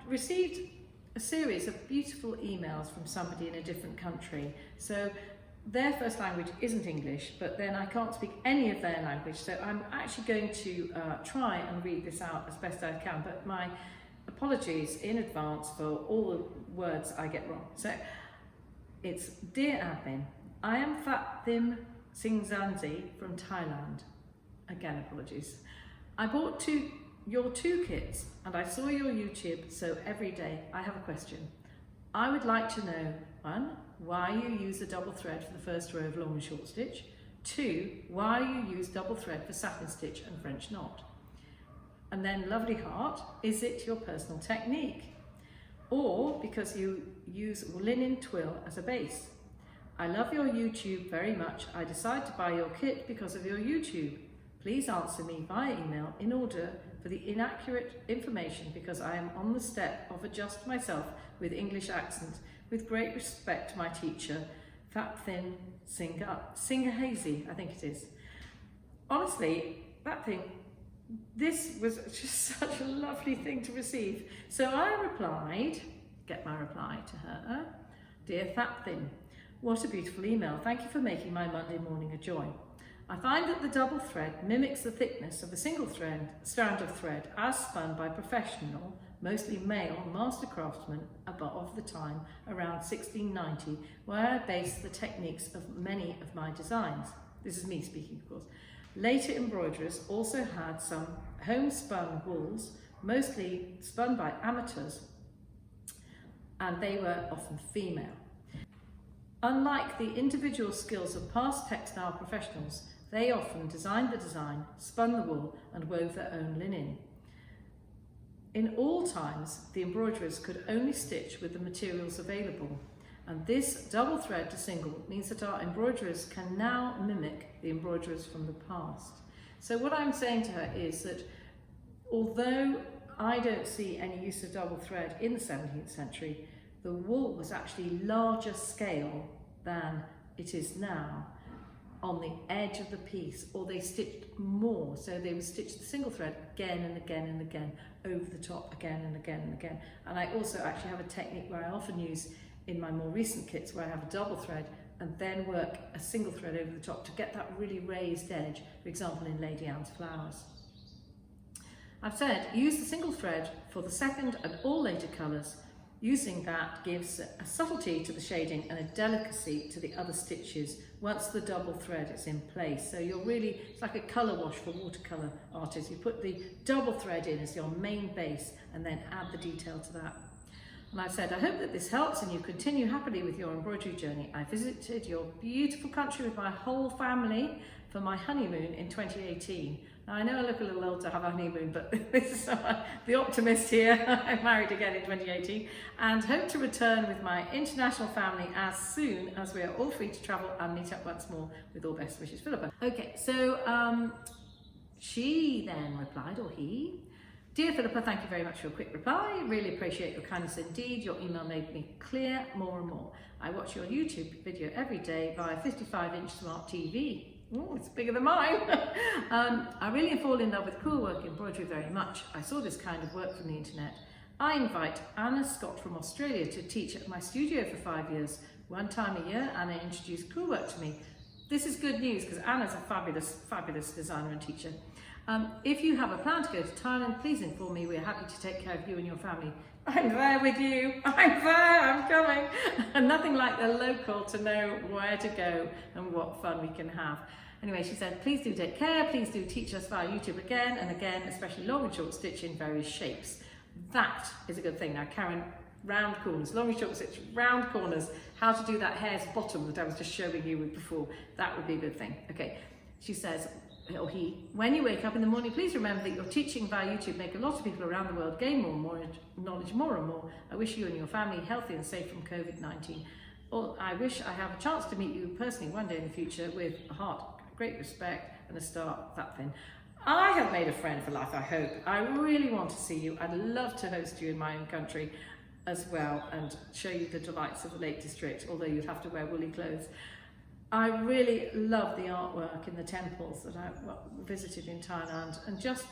received a series of beautiful emails from somebody in a different country. So their first language isn't English, but then I can't speak any of their language. So I'm actually going to try and read this out as best I can, but my apologies in advance for all the words I get wrong. So it's, Dear Admin, I am Phillipa Singzanzi from Thailand. Again, apologies. I bought your two kits and I saw your YouTube, so every day I have a question. I would like to know, 1, why you use a double thread for the first row of long and short stitch. 2, why you use double thread for satin stitch and French knot. And then lovely heart, is it your personal technique? Or because you use linen twill as a base? I love your YouTube very much. I decided to buy your kit because of your YouTube. Please answer me via email in order for the inaccurate information, because I am on the step of adjust myself with English accent. With great respect to my teacher, Phillipa Singzanzi, I think it is. Honestly, this was just such a lovely thing to receive. So I replied, get my reply to her, Dear Phillipa, what a beautiful email. Thank you for making my Monday morning a joy. I find that the double thread mimics the thickness of a single strand of thread as spun by professional, mostly male master craftsmen of the time around 1690, where I based the techniques of many of my designs. This is me speaking, of course. Later embroiderers also had some homespun wools, mostly spun by amateurs, and they were often female. Unlike the individual skills of past textile professionals, they often designed the design, spun the wool, and wove their own linen. In all times, the embroiderers could only stitch with the materials available, and this double thread to single means that our embroiderers can now mimic the embroiderers from the past. So what I'm saying to her is that although I don't see any use of double thread in the 17th century, the wool was actually larger scale than it is now on the edge of the piece, or they stitched more, so they would stitch the single thread again and again and again over the top, again and again and again. And I also actually have a technique where I often use in my more recent kits, where I have a double thread and then work a single thread over the top to get that really raised edge, for example in Lady Anne's Flowers. I've said use the single thread for the second and all later colours. Using that gives a subtlety to the shading and a delicacy to the other stitches once the double thread is in place. So you're really, it's like a colour wash for watercolour artists. You put the double thread in as your main base and then add the detail to that. And I've said, I hope that this helps and you continue happily with your embroidery journey. I visited your beautiful country with my whole family for my honeymoon in 2018. Now, I know I look a little old to have a honeymoon, but this is the optimist here. I married again in 2018 and hope to return with my international family as soon as we are all free to travel and meet up once more. With all best wishes, Phillipa. Okay, so she then replied, or he, Dear Phillipa, thank you very much for your quick reply. Really appreciate your kindness indeed. Your email made me clear more and more. I watch your YouTube video every day via 55-inch smart TV. Oh, it's bigger than mine. I really fall in love with Crewel work embroidery very much. I saw this kind of work from the internet. I invite Anna Scott from Australia to teach at my studio for 5 years. One time a year, Anna introduced Crewel work to me. This is good news because Anna's a fabulous, fabulous designer and teacher. If you have a plan to go to Thailand, please inform me. We're happy to take care of you and your family. I'm there with you. I'm there. I'm coming. And nothing like the local to know where to go and what fun we can have. Anyway, she said, please do take care. Please do teach us via YouTube again and again, especially long and short stitch in various shapes. That is a good thing. Now, Karen, round corners, long and short stitch, round corners, how to do that hare's bottom that I was just showing you before. That would be a good thing. Okay, she says, or he, when you wake up in the morning, please remember that your teaching via YouTube make a lot of people around the world gain more and more knowledge more and more. I wish you and your family healthy and safe from COVID-19. Or I wish I have a chance to meet you personally one day in the future with a heart, great respect and a star, that thing. I have made a friend for life, I hope. I really want to see you. I'd love to host you in my own country as well and show you the delights of the Lake District, although you'd have to wear woolly clothes. I really love the artwork in the temples that I visited in Thailand, and just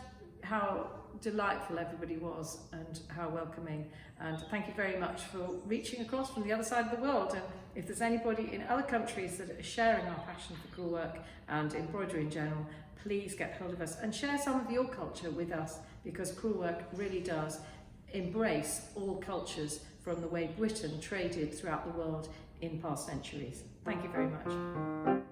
how delightful everybody was and how welcoming. And thank you very much for reaching across from the other side of the world. And if there's anybody in other countries that are sharing our passion for crewel work and embroidery in general, please get hold of us and share some of your culture with us, because crewel work really does embrace all cultures from the way Britain traded throughout the world in past centuries. Thank you very much.